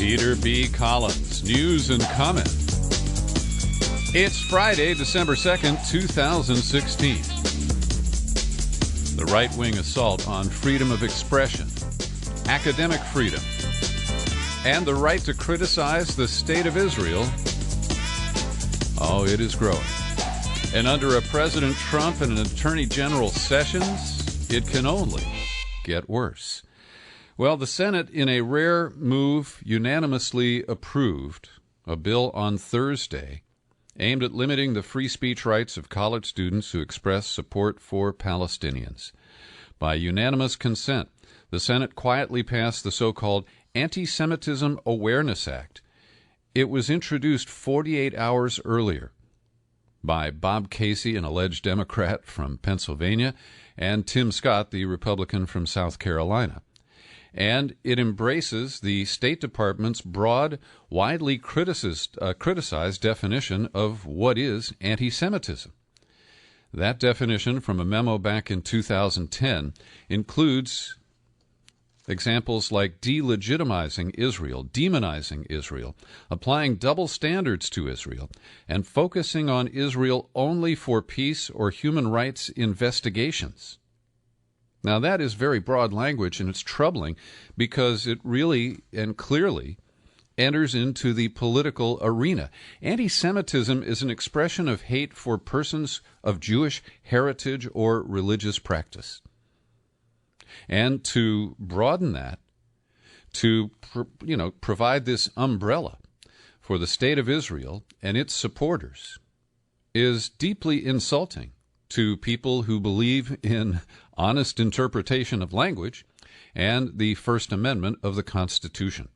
Peter B. Collins, news and comment. It's Friday, December 2nd, 2016. The right-wing assault on freedom of expression, academic freedom, and the right to criticize the state of Israel. Oh, it is growing. And under a President Trump and an Attorney General Sessions, it can only get worse. Well, the Senate, in a rare move, unanimously approved a bill on Thursday aimed at limiting the free speech rights of college students who express support for Palestinians. By unanimous consent, the Senate quietly passed the so-called Anti-Semitism Awareness Act. It was introduced 48 hours earlier by Bob Casey, an alleged Democrat from Pennsylvania, and Tim Scott, the Republican from South Carolina. And it embraces the State Department's broad, widely criticized definition of what is anti-Semitism. That definition from a memo back in 2010 includes examples like delegitimizing Israel, demonizing Israel, applying double standards to Israel, and focusing on Israel only for peace or human rights investigations. Now, that is very broad language, and it's troubling because it really and clearly enters into the political arena. Anti-Semitism is an expression of hate for persons of Jewish heritage or religious practice. And to broaden that, to provide this umbrella for the state of Israel and its supporters is deeply insulting to people who believe in honest interpretation of language and the First Amendment of the Constitution.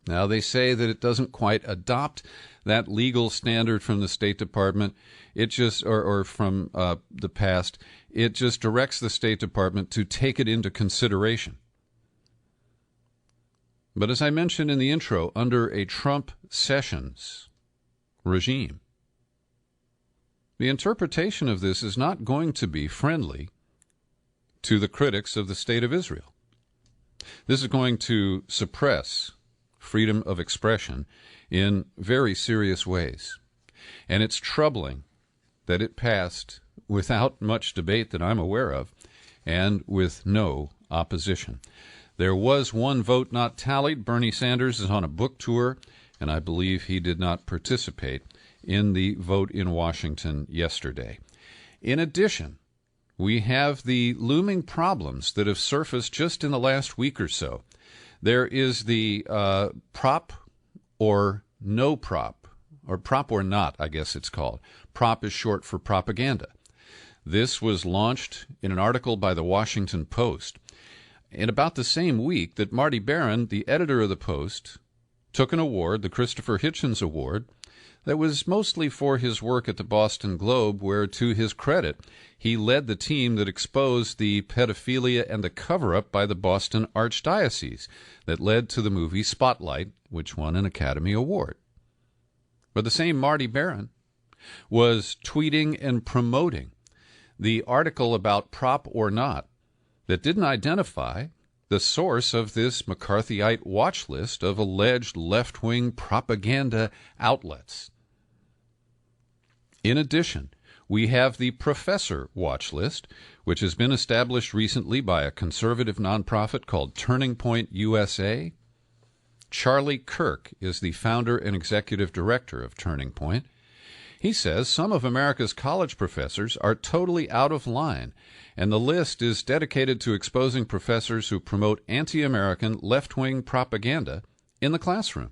Now, they say that it doesn't quite adopt that legal standard from the State Department. It just, or from the past, it just directs the State Department to take it into consideration. But as I mentioned in the intro, under a Trump-Sessions regime, the interpretation of this is not going to be friendly to the critics of the State of Israel. This is going to suppress freedom of expression in very serious ways. And it's troubling that it passed without much debate that I'm aware of and with no opposition. There was one vote not tallied. Bernie Sanders is on a book tour, and I believe he did not participate in the vote in Washington yesterday. In addition, we have the looming problems that have surfaced just in the last week or so. There is the prop or no prop, or prop or not, I guess it's called. Prop is short for propaganda. This was launched in an article by the Washington Post in about the same week that Marty Baron, the editor of the Post, took an award, the Christopher Hitchens Award, that was mostly for his work at the Boston Globe, where, to his credit, he led the team that exposed the pedophilia and the cover-up by the Boston Archdiocese that led to the movie Spotlight, which won an Academy Award. But the same Marty Baron was tweeting and promoting the article about prop or not that didn't identify the source of this McCarthyite watch list of alleged left-wing propaganda outlets. In addition, we have the Professor watch list, which has been established recently by a conservative nonprofit called Turning Point USA. Charlie Kirk is the founder and executive director of Turning Point. He says some of America's college professors are totally out of line, and the list is dedicated to exposing professors who promote anti-American left-wing propaganda in the classroom.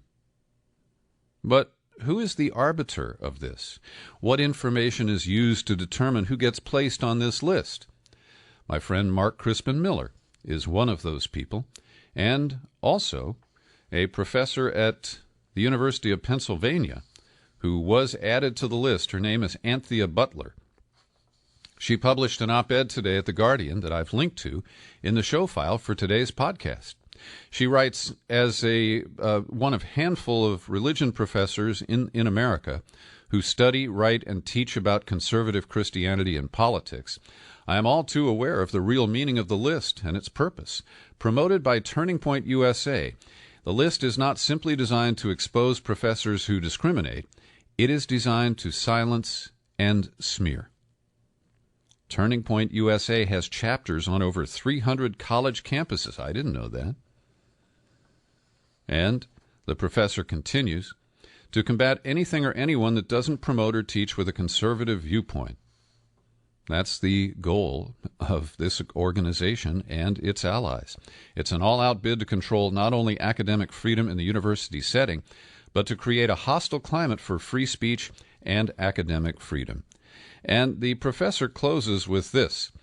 But who is the arbiter of this? What information is used to determine who gets placed on this list? My friend Mark Crispin Miller is one of those people, and also a professor at the University of Pennsylvania who was added to the list. Her name is Anthea Butler. She published an op-ed today at The Guardian that I've linked to in the show file for today's podcast. She writes, as one of handful of religion professors in America who study, write, and teach about conservative Christianity and politics, I am all too aware of the real meaning of the list and its purpose. Promoted by Turning Point USA, The list is not simply designed to expose professors who discriminate. It is designed to silence and smear. Turning Point USA has chapters on over 300 college campuses. I didn't know that. And the professor continues, to combat anything or anyone that doesn't promote or teach with a conservative viewpoint. That's the goal of this organization and its allies. It's an all-out bid to control not only academic freedom in the university setting, but to create a hostile climate for free speech and academic freedom. And the professor closes with this.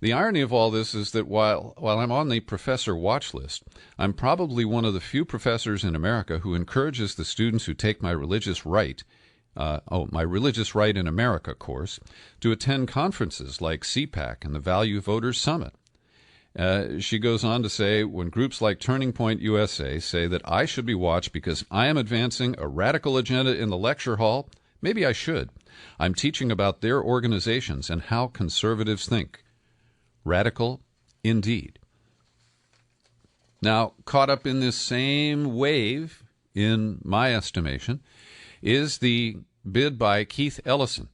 The irony of all this is that while I'm on the professor watch list, I'm probably one of the few professors in America who encourages the students who take my religious right in America course to attend conferences like CPAC and the Value Voters Summit. She goes on to say, when groups like Turning Point USA say that I should be watched because I am advancing a radical agenda in the lecture hall, maybe I should. I'm teaching about their organizations and how conservatives think. Radical indeed. Now, caught up in this same wave, in my estimation, is the bid by Keith Ellison.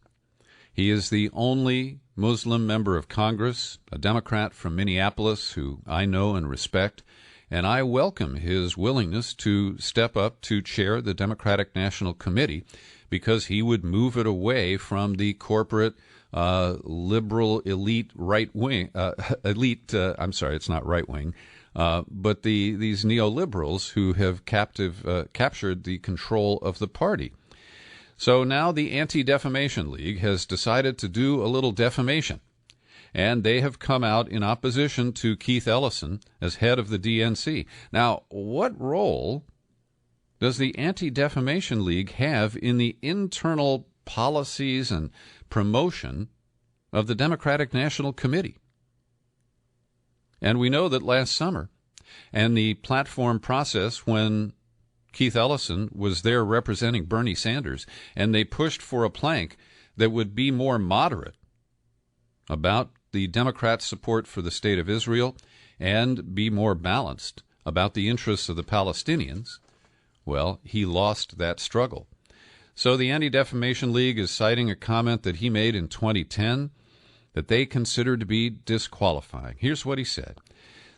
He is the only Muslim member of Congress, a Democrat from Minneapolis who I know and respect, and I welcome his willingness to step up to chair the Democratic National Committee because he would move it away from the corporate liberal elite right wing, it's not right wing, but these neoliberals who have captured the control of the party. So now the Anti-Defamation League has decided to do a little defamation, and they have come out in opposition to Keith Ellison as head of the DNC. Now, what role does the Anti-Defamation League have in the internal policies and promotion of the Democratic National Committee? And we know that last summer, and the platform process when Keith Ellison was there representing Bernie Sanders, and they pushed for a plank that would be more moderate about the Democrats' support for the State of Israel and be more balanced about the interests of the Palestinians. Well, he lost that struggle. So the Anti-Defamation League is citing a comment that he made in 2010 that they consider to be disqualifying. Here's what he said.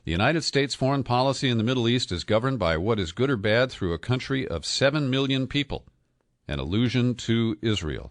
The United States foreign policy in the Middle East is governed by what is good or bad through a country of 7 million people, an allusion to Israel.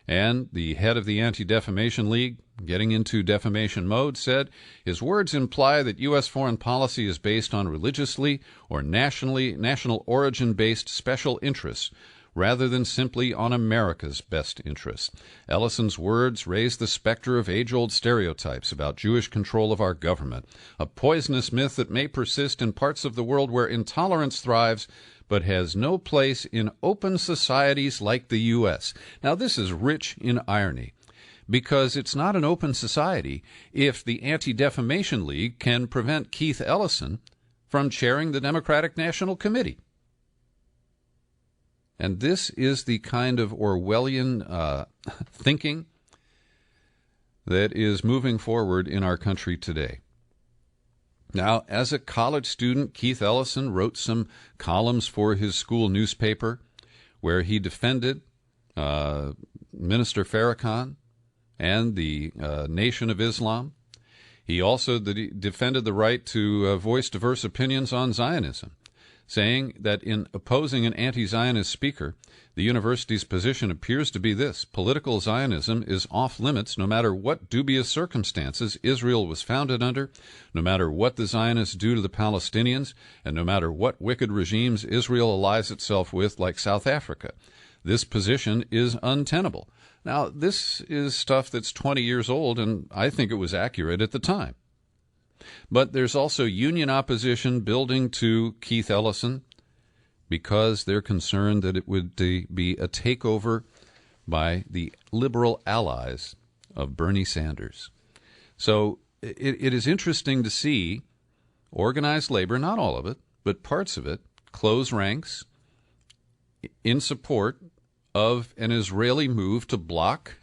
And the head of the Anti-Defamation League, getting into defamation mode, said, his words imply that U.S. foreign policy is based on religiously or national origin-based special interests, rather than simply on America's best interests. Ellison's words raise the specter of age-old stereotypes about Jewish control of our government, a poisonous myth that may persist in parts of the world where intolerance thrives, but has no place in open societies like the U.S. Now, this is rich in irony, because it's not an open society if the Anti-Defamation League can prevent Keith Ellison from chairing the Democratic National Committee. And this is the kind of Orwellian thinking that is moving forward in our country today. Now, as a college student, Keith Ellison wrote some columns for his school newspaper where he defended Minister Farrakhan and the Nation of Islam. He also defended the right to voice diverse opinions on Zionism, saying that in opposing an anti-Zionist speaker, the university's position appears to be this: political Zionism is off limits no matter what dubious circumstances Israel was founded under, no matter what the Zionists do to the Palestinians, and no matter what wicked regimes Israel allies itself with, like South Africa. This position is untenable. Now, this is stuff that's 20 years old, and I think it was accurate at the time. But there's also union opposition building to Keith Ellison because they're concerned that it would be a takeover by the liberal allies of Bernie Sanders. So it is interesting to see organized labor, not all of it, but parts of it, close ranks in support of an Israeli move to block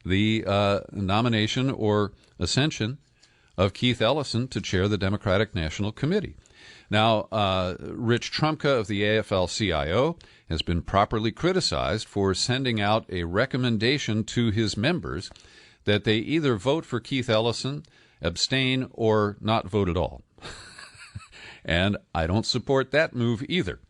the nomination or ascension of Keith Ellison to chair the Democratic National Committee. Now, Rich Trumka of the AFL-CIO has been properly criticized for sending out a recommendation to his members that they either vote for Keith Ellison, abstain, or not vote at all. And I don't support that move either.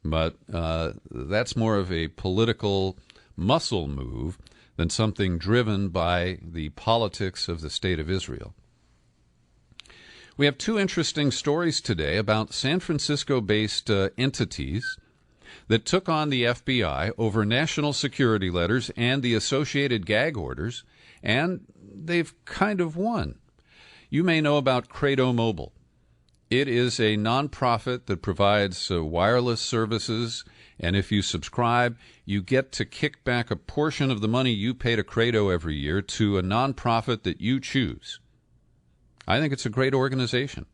But that's more of a political muscle move than something driven by the politics of the State of Israel. We have two interesting stories today about San Francisco-based entities that took on the FBI over national security letters and the associated gag orders, and they've kind of won. You may know about Credo Mobile. It is a nonprofit that provides wireless services, and if you subscribe, you get to kick back a portion of the money you pay to Credo every year to a nonprofit that you choose. I think it's a great organization.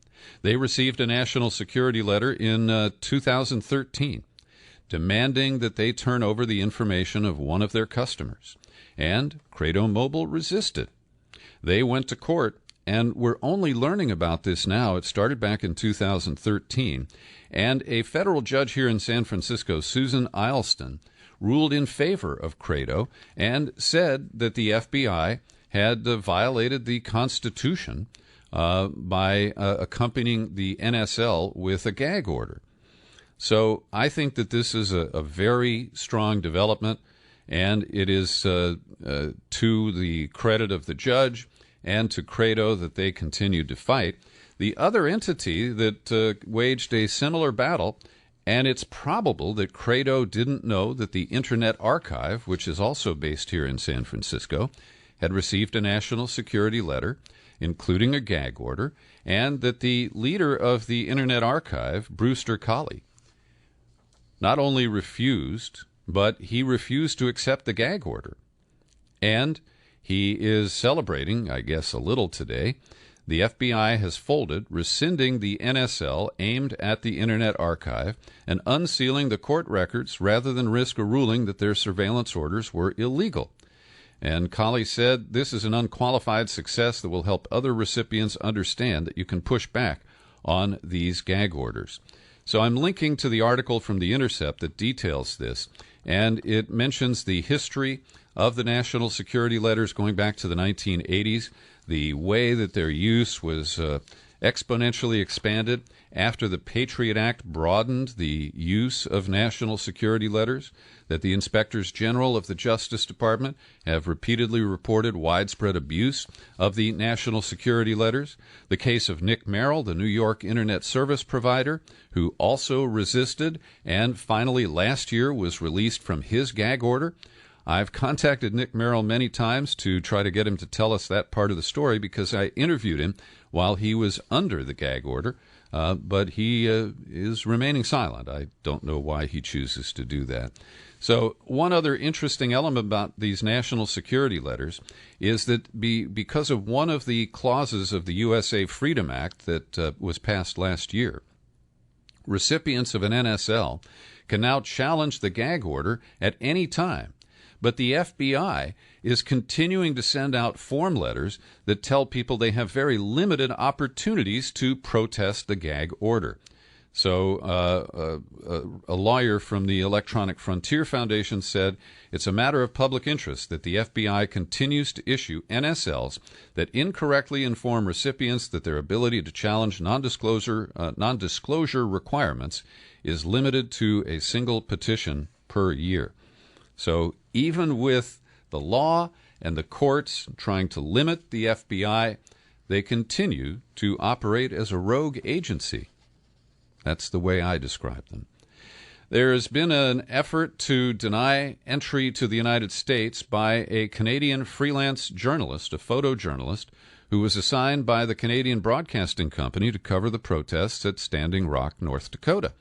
They received a national security letter in 2013 demanding that they turn over the information of one of their customers, and Credo Mobile resisted. They went to court, and we're only learning about this now. It started back in 2013, and a federal judge here in San Francisco, Susan Eilston, ruled in favor of Credo and said that the FBI had violated the Constitution by accompanying the NSL with a gag order. So I think that this is a very strong development, and it is to the credit of the judge and to Credo that they continued to fight. The other entity that waged a similar battle, and it's probable that Credo didn't know that the Internet Archive, which is also based here in San Francisco, had received a national security letter, including a gag order, and that the leader of the Internet Archive, Brewster Colley, not only refused, but he refused to accept the gag order. And he is celebrating, I guess, a little today. The FBI has folded, rescinding the NSL aimed at the Internet Archive and unsealing the court records rather than risk a ruling that their surveillance orders were illegal. And Colley said, "This is an unqualified success that will help other recipients understand that you can push back on these gag orders." So I'm linking to the article from The Intercept that details this, and it mentions the history of the national security letters going back to the 1980s, the way that their use was exponentially expanded after the Patriot Act broadened the use of national security letters, that the inspectors general of the Justice Department have repeatedly reported widespread abuse of the national security letters, the case of Nick Merrill, the New York Internet service provider, who also resisted and finally last year was released from his gag order. I've contacted Nick Merrill many times to try to get him to tell us that part of the story because I interviewed him while he was under the gag order, but he is remaining silent. I don't know why he chooses to do that. So one other interesting element about these national security letters is that because of one of the clauses of the USA Freedom Act that was passed last year, recipients of an NSL can now challenge the gag order at any time. But the FBI is continuing to send out form letters that tell people they have very limited opportunities to protest the gag order. So a lawyer from the Electronic Frontier Foundation said it's a matter of public interest that the FBI continues to issue NSLs that incorrectly inform recipients that their ability to challenge non-disclosure requirements is limited to a single petition per year. So even with the law and the courts trying to limit the FBI, they continue to operate as a rogue agency. That's the way I describe them. There has been an effort to deny entry to the United States by a Canadian freelance journalist, a photojournalist, who was assigned by the Canadian Broadcasting Company to cover the protests at Standing Rock, North Dakota.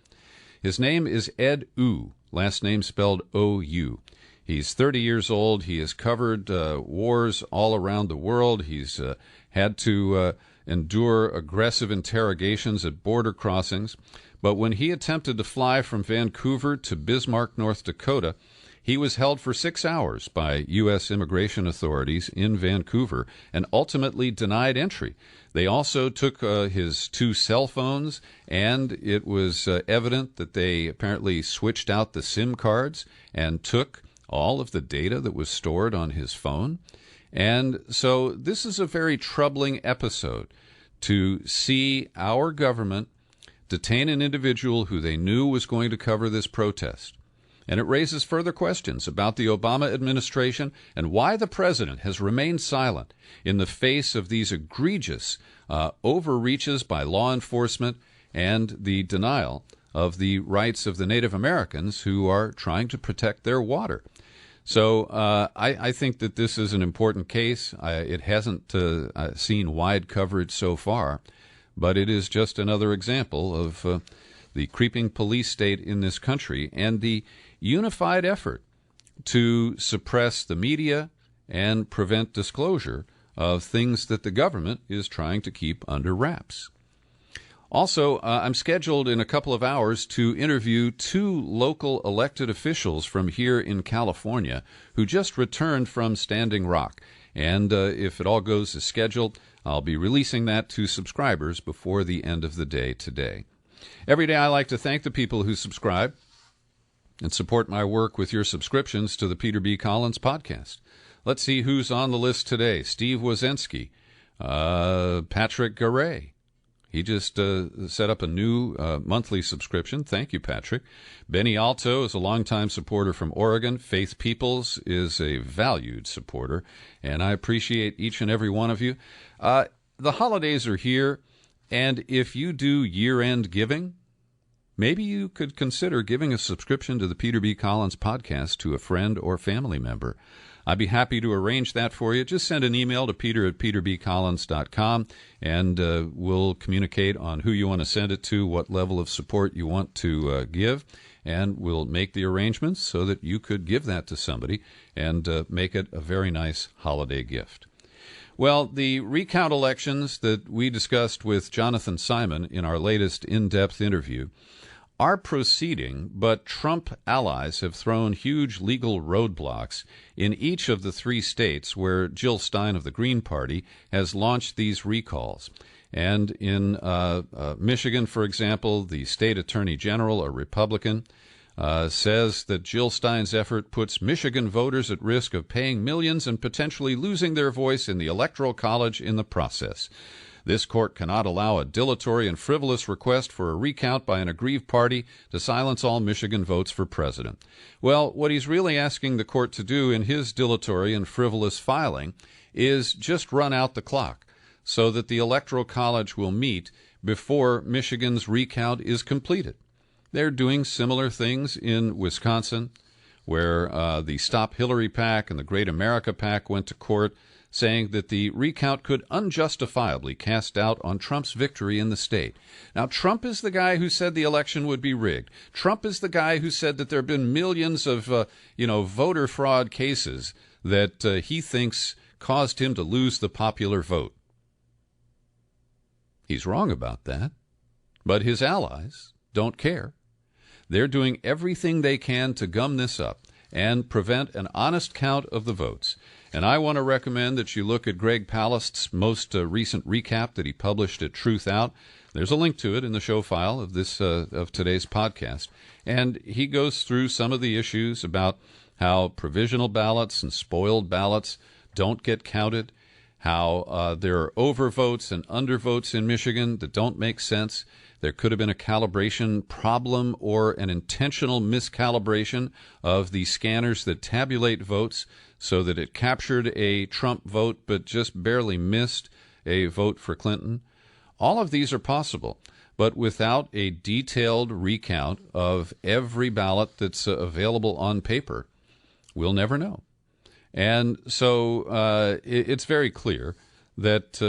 His name is Ed Ou, last name spelled O-U. He's 30 years old. He has covered wars all around the world. He's had to endure aggressive interrogations at border crossings. But when he attempted to fly from Vancouver to Bismarck, North Dakota, He was held for 6 hours by U.S. immigration authorities in Vancouver and ultimately denied entry. They also took his 2 cell phones, and it was evident that they apparently switched out the SIM cards and took all of the data that was stored on his phone. And so this is a very troubling episode to see our government detain an individual who they knew was going to cover this protest. And it raises further questions about the Obama administration and why the president has remained silent in the face of these egregious overreaches by law enforcement and the denial of the rights of the Native Americans who are trying to protect their water. So I think that this is an important case. It hasn't seen wide coverage so far, but it is just another example of the creeping police state in this country and the unified effort to suppress the media and prevent disclosure of things that the government is trying to keep under wraps. Also, I'm scheduled in a couple of hours to interview 2 local elected officials from here in California who just returned from Standing Rock. And if it all goes as scheduled, I'll be releasing that to subscribers before the end of the day today. Every day I like to thank the people who subscribe and support my work with your subscriptions to the Peter B. Collins podcast. Let's see who's on the list today. Steve Wazensky, Patrick Garay. He just set up a new monthly subscription. Thank you, Patrick. Benny Alto is a longtime supporter from Oregon. Faith Peoples is a valued supporter, and I appreciate each and every one of you. The holidays are here, and if you do year-end giving, maybe you could consider giving a subscription to the Peter B. Collins podcast to a friend or family member. I'd be happy to arrange that for you. Just send an email to peter@peterbcollins.com, and we'll communicate on who you want to send it to, what level of support you want to give, and we'll make the arrangements so that you could give that to somebody and make it a very nice holiday gift. Well, the recount elections that we discussed with Jonathan Simon in our latest in-depth interview are proceeding, but Trump allies have thrown huge legal roadblocks in each of the 3 states where Jill Stein of the Green Party has launched these recalls. And in Michigan, for example, the state attorney general, a Republican, says that Jill Stein's effort puts Michigan voters at risk of paying millions and potentially losing their voice in the Electoral College in the process. This court cannot allow a dilatory and frivolous request for a recount by an aggrieved party to silence all Michigan votes for president. Well, what he's really asking the court to do in his dilatory and frivolous filing is just run out the clock so that the Electoral College will meet before Michigan's recount is completed. They're doing similar things in Wisconsin, where the Stop Hillary PAC and the Great America PAC went to court saying that the recount could unjustifiably cast doubt on Trump's victory in the state. Now, Trump is the guy who said the election would be rigged. Trump is the guy who said that there have been millions of, voter fraud cases that he thinks caused him to lose the popular vote. He's wrong about that, but his allies don't care. They're doing everything they can to gum this up and prevent an honest count of the votes. And I want to recommend that you look at Greg Palast's most recent recap that he published at Truth Out. There's a link to it in the show file of this of today's podcast. And he goes through some of the issues about how provisional ballots and spoiled ballots don't get counted, how there are overvotes and undervotes in Michigan that don't make sense. There could have been a calibration problem or an intentional miscalibration of the scanners that tabulate votes so that it captured a Trump vote but just barely missed a vote for Clinton. All of these are possible, but without a detailed recount of every ballot that's available on paper, we'll never know. And so it's very clear that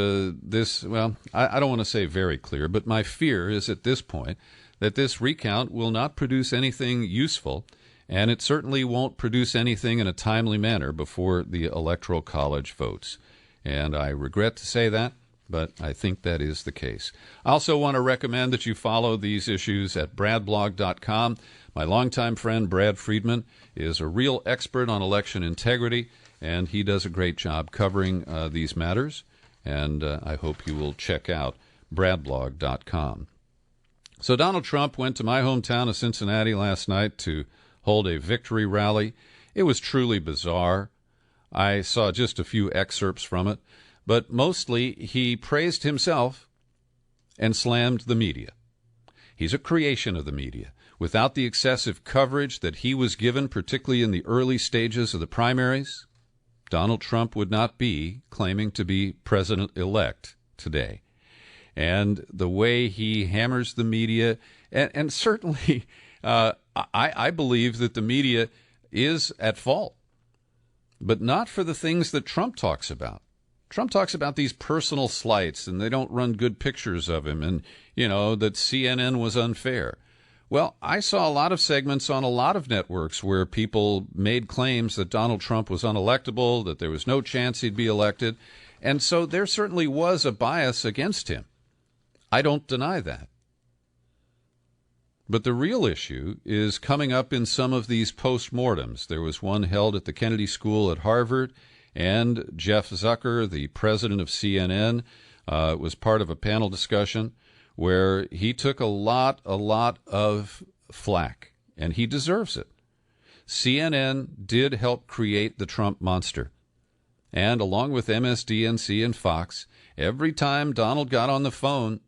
I don't want to say very clear, but my fear is at this point that this recount will not produce anything useful, and it certainly won't produce anything in a timely manner before the Electoral College votes. And I regret to say that, but I think that is the case. I also want to recommend that you follow these issues at bradblog.com. My longtime friend Brad Friedman is a real expert on election integrity, and he does a great job covering these matters, and I hope you will check out bradblog.com. So Donald Trump went to my hometown of Cincinnati last night to hold a victory rally. It was truly bizarre. I saw just a few excerpts from it, but mostly he praised himself and slammed the media. He's a creation of the media. Without the excessive coverage that he was given, particularly in the early stages of the primaries, Donald Trump would not be claiming to be president-elect today. And the way he hammers the media, and certainly I believe that the media is at fault, but not for the things that Trump talks about. Trump talks about these personal slights, and they don't run good pictures of him, and, that CNN was unfair. Well, I saw a lot of segments on a lot of networks where people made claims that Donald Trump was unelectable, that there was no chance he'd be elected, and so there certainly was a bias against him. I don't deny that. But the real issue is coming up in some of these postmortems. There was one held at the Kennedy School at Harvard, and Jeff Zucker, the president of CNN, was part of a panel discussion where he took a lot of flack, and he deserves it. CNN did help create the Trump monster. And along with MSDNC and Fox, every time Donald got on the phone,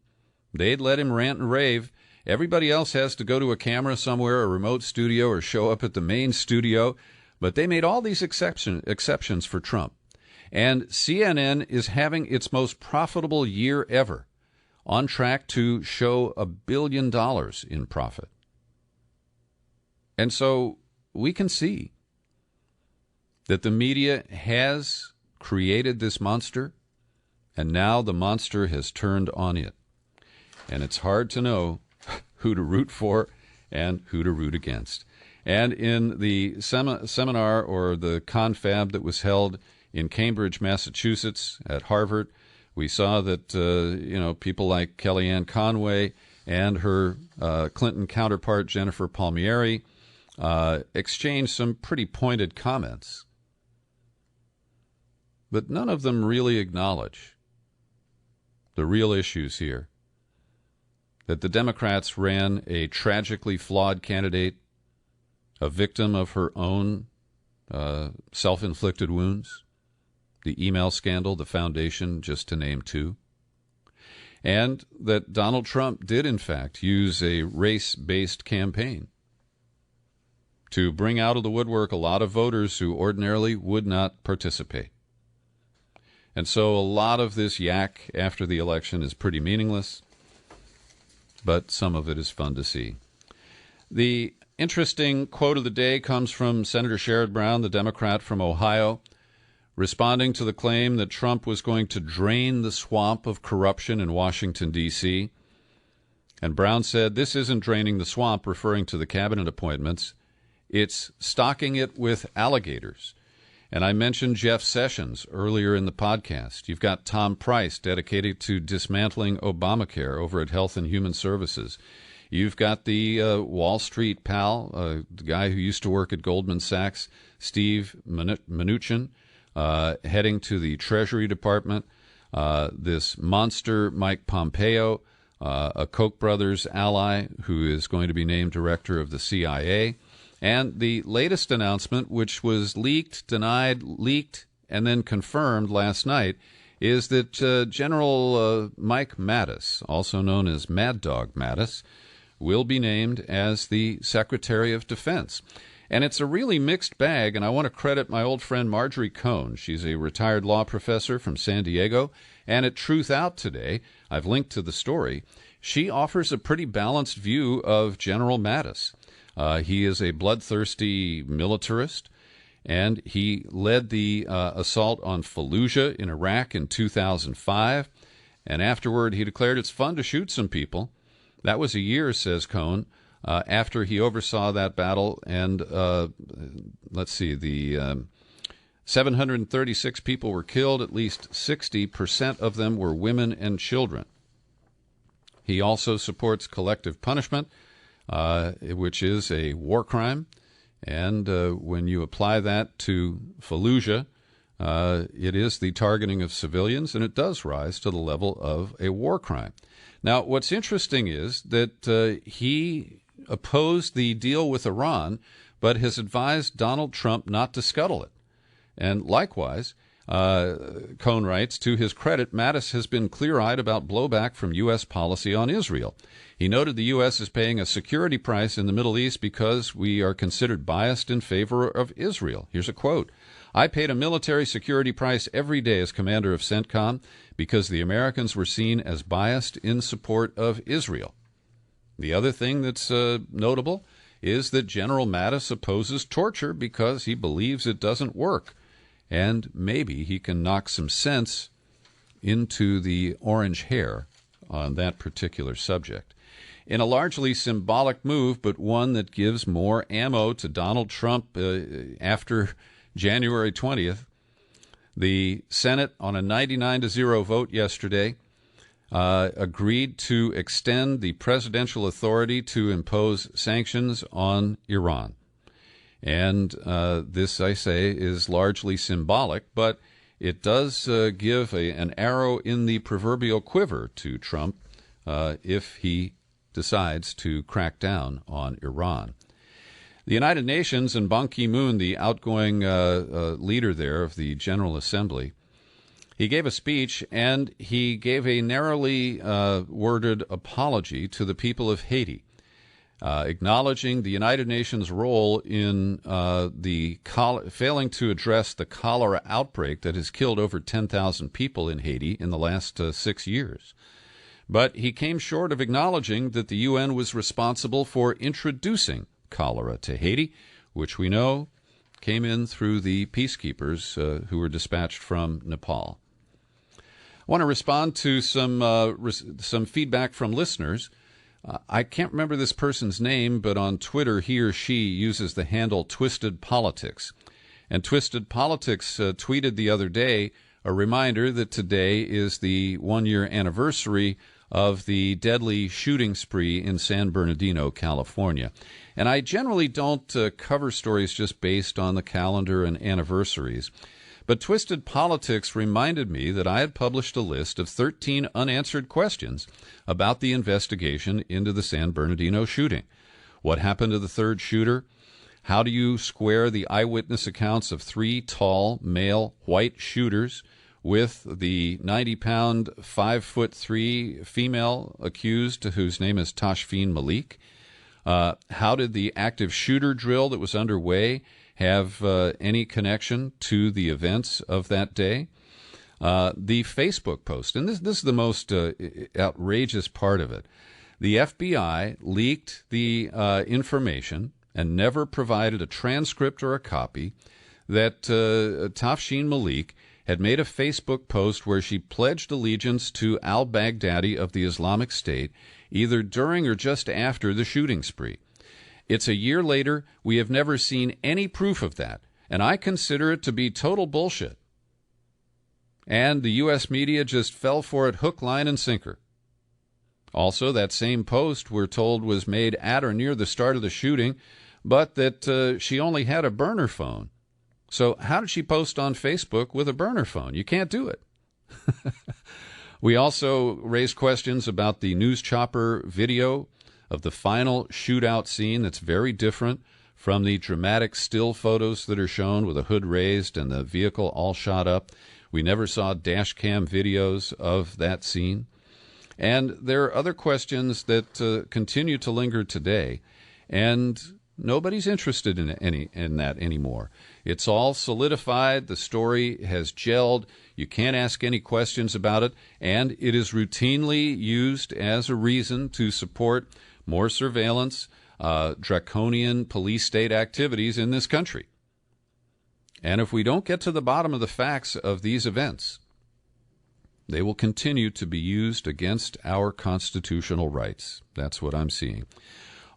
they'd let him rant and rave. Everybody else has to go to a camera somewhere, a remote studio, or show up at the main studio. But they made all these exceptions for Trump. And CNN is having its most profitable year ever, on track to show $1 billion in profit. And so we can see that the media has created this monster, and now the monster has turned on it. And it's hard to know who to root for and who to root against. And in the seminar or the confab that was held in Cambridge, Massachusetts at Harvard, we saw that, people like Kellyanne Conway and her Clinton counterpart, Jennifer Palmieri, exchanged some pretty pointed comments. But none of them really acknowledge the real issues here. That the Democrats ran a tragically flawed candidate, a victim of her own self-inflicted wounds, the email scandal, the foundation, just to name two, and that Donald Trump did, in fact, use a race-based campaign to bring out of the woodwork a lot of voters who ordinarily would not participate. And so a lot of this yak after the election is pretty meaningless, but some of it is fun to see. The interesting quote of the day comes from Senator Sherrod Brown, the Democrat from Ohio, responding to the claim that Trump was going to drain the swamp of corruption in Washington, D.C. And Brown said, "This isn't draining the swamp," referring to the cabinet appointments. "It's stocking it with alligators." And I mentioned Jeff Sessions earlier in the podcast. You've got Tom Price, dedicated to dismantling Obamacare over at Health and Human Services. You've got the Wall Street pal, the guy who used to work at Goldman Sachs, Steve Mnuchin, heading to the Treasury Department. This monster Mike Pompeo, a Koch brothers ally who is going to be named director of the CIA. And the latest announcement, which was leaked, denied, leaked, and then confirmed last night, is that General Mike Mattis, also known as Mad Dog Mattis, will be named as the Secretary of Defense. And it's a really mixed bag, and I want to credit my old friend Marjorie Cohn. She's a retired law professor from San Diego, and at Truth Out today, I've linked to the story, she offers a pretty balanced view of General Mattis. He is a bloodthirsty militarist, and he led the assault on Fallujah in Iraq in 2005. And afterward, he declared it's fun to shoot some people. That was a year, says Cohn, after he oversaw that battle. And let's see, the 736 people were killed. At least 60% of them were women and children. He also supports collective punishment, which is a war crime. And when you apply that to Fallujah, it is the targeting of civilians, and it does rise to the level of a war crime. Now, what's interesting is that he opposed the deal with Iran, but has advised Donald Trump not to scuttle it. And likewise, Cohn writes, to his credit, Mattis has been clear-eyed about blowback from U.S. policy on Israel. He noted the U.S. is paying a security price in the Middle East because we are considered biased in favor of Israel. Here's a quote. I paid a military security price every day as commander of CENTCOM because the Americans were seen as biased in support of Israel. The other thing that's notable is that General Mattis opposes torture because he believes it doesn't work. And maybe he can knock some sense into the orange hair on that particular subject. In a largely symbolic move, but one that gives more ammo to Donald Trump after January 20th, the Senate, on a 99-0 vote yesterday, agreed to extend the presidential authority to impose sanctions on Iran. And this, I say, is largely symbolic, but it does give an arrow in the proverbial quiver to Trump if he decides to crack down on Iran. The United Nations and Ban Ki-moon, the outgoing leader there of the General Assembly, he gave a speech and he gave a narrowly worded apology to the people of Haiti, acknowledging the United Nations' role in failing to address the cholera outbreak that has killed over 10,000 people in Haiti in the last 6 years. But he came short of acknowledging that the UN was responsible for introducing cholera to Haiti, which we know came in through the peacekeepers who were dispatched from Nepal. I want to respond to some feedback from listeners. I can't remember this person's name, but on Twitter he or she uses the handle Twisted Politics. And Twisted Politics tweeted the other day a reminder that today is the one-year anniversary of the deadly shooting spree in San Bernardino, California. And I generally don't cover stories just based on the calendar and anniversaries. But Twisted Politics reminded me that I had published a list of 13 unanswered questions about the investigation into the San Bernardino shooting. What happened to the third shooter? How do you square the eyewitness accounts of 3 tall, male, white shooters with the 90-pound, 5'3" female accused whose name is Tashfeen Malik? How did the active shooter drill that was underway have any connection to the events of that day? The Facebook post, and this is the most outrageous part of it. The FBI leaked the information and never provided a transcript or a copy that Tafshin Malik had made a Facebook post where she pledged allegiance to al-Baghdadi of the Islamic State either during or just after the shooting spree. It's a year later. We have never seen any proof of that, and I consider it to be total bullshit. And the U.S. media just fell for it hook, line, and sinker. Also, that same post, we're told, was made at or near the start of the shooting, but that she only had a burner phone. So how did she post on Facebook with a burner phone? You can't do it. We also raised questions about the news chopper video of the final shootout scene that's very different from the dramatic still photos that are shown with the hood raised and the vehicle all shot up. We never saw dash cam videos of that scene. And there are other questions that continue to linger today, and nobody's interested in that anymore. It's all solidified. The story has gelled. You can't ask any questions about it, and it is routinely used as a reason to support more surveillance, draconian police state activities in this country. And if we don't get to the bottom of the facts of these events, they will continue to be used against our constitutional rights. That's what I'm seeing.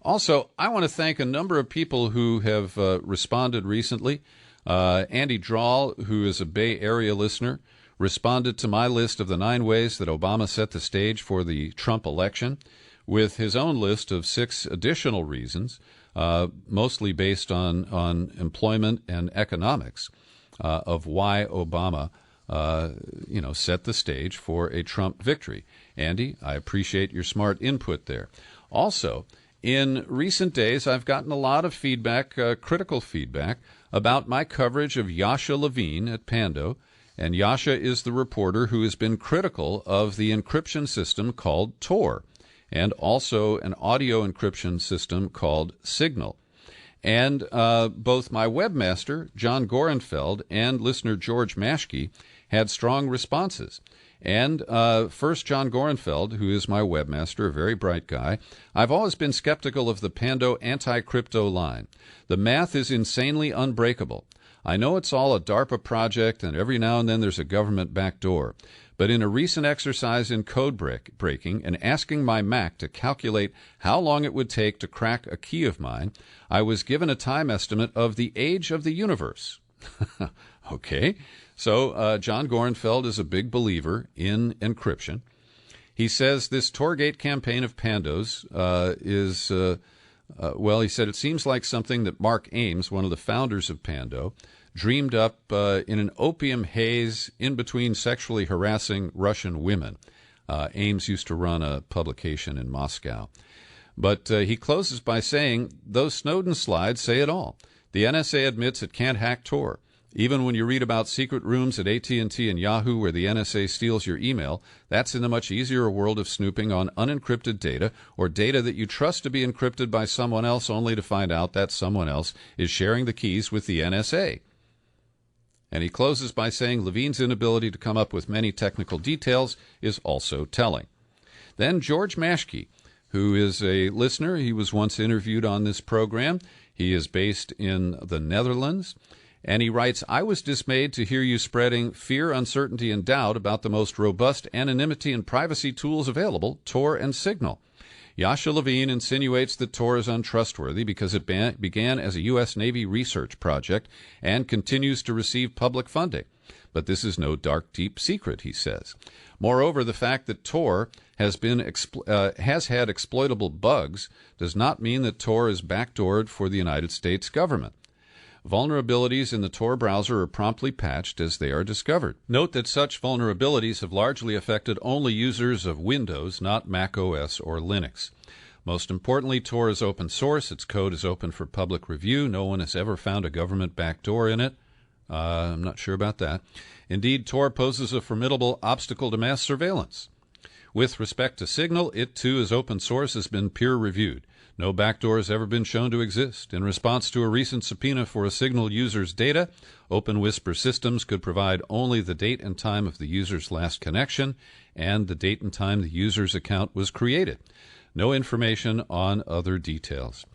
Also, I want to thank a number of people who have responded recently. Andy Drawl, who is a Bay Area listener, responded to my list of the 9 ways that Obama set the stage for the Trump election with his own list of 6 additional reasons, mostly based on employment and economics, of why Obama set the stage for a Trump victory. Andy, I appreciate your smart input there. Also, in recent days, I've gotten a lot of feedback, critical feedback, about my coverage of Yasha Levine at Pando. And Yasha is the reporter who has been critical of the encryption system called Tor, and also an audio encryption system called Signal. And both my webmaster, John Gorenfeld, and listener George Maschke had strong responses. And first, John Gorenfeld, who is my webmaster, a very bright guy. I've always been skeptical of the Pando anti-crypto line. The math is insanely unbreakable. I know it's all a DARPA project, and every now and then there's a government backdoor. But in a recent exercise in code breaking and asking my Mac to calculate how long it would take to crack a key of mine, I was given a time estimate of the age of the universe. Okay, so John Gorenfeld is a big believer in encryption. He says this Torgate campaign of Pando's is, he said it seems like something that Mark Ames, one of the founders of Pando, dreamed up in an opium haze in between sexually harassing Russian women. Ames used to run a publication in Moscow. But he closes by saying, those Snowden slides say it all. The NSA admits it can't hack Tor. Even when you read about secret rooms at AT&T and Yahoo where the NSA steals your email, that's in the much easier world of snooping on unencrypted data or data that you trust to be encrypted by someone else only to find out that someone else is sharing the keys with the NSA. And he closes by saying Levine's inability to come up with many technical details is also telling. Then George Maschke, who is a listener. He was once interviewed on this program. He is based in the Netherlands. And he writes, I was dismayed to hear you spreading fear, uncertainty, and doubt about the most robust anonymity and privacy tools available, Tor and Signal. Yasha Levine insinuates that Tor is untrustworthy because it began as a U.S. Navy research project and continues to receive public funding. But this is no dark, deep secret, he says. Moreover, the fact that Tor has had exploitable bugs does not mean that Tor is backdoored for the United States government. Vulnerabilities in the Tor browser are promptly patched as they are discovered. Note that such vulnerabilities have largely affected only users of Windows, not Mac OS or Linux. Most importantly, Tor is open source. Its code is open for public review. No one has ever found a government backdoor in it. I'm not sure about that. Indeed, Tor poses a formidable obstacle to mass surveillance. With respect to Signal, it too is open source, has been peer-reviewed. No backdoor has ever been shown to exist. In response to a recent subpoena for a Signal user's data, Open Whisper Systems could provide only the date and time of the user's last connection and the date and time the user's account was created. No information on other details.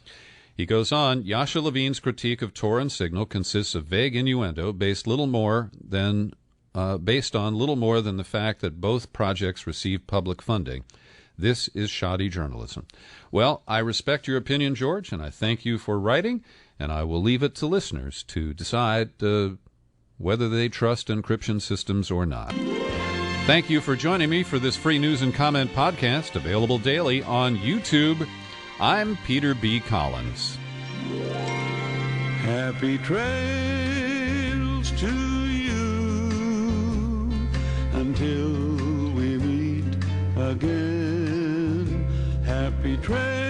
He goes on, Yasha Levine's critique of Tor and Signal consists of vague innuendo based on little more than the fact that both projects received public funding. This is shoddy journalism. Well, I respect your opinion, George, and I thank you for writing, and I will leave it to listeners to decide whether they trust encryption systems or not. Thank you for joining me for this free news and comment podcast, available daily on YouTube. I'm Peter B. Collins. Happy trails to you until we meet again. Happy trails.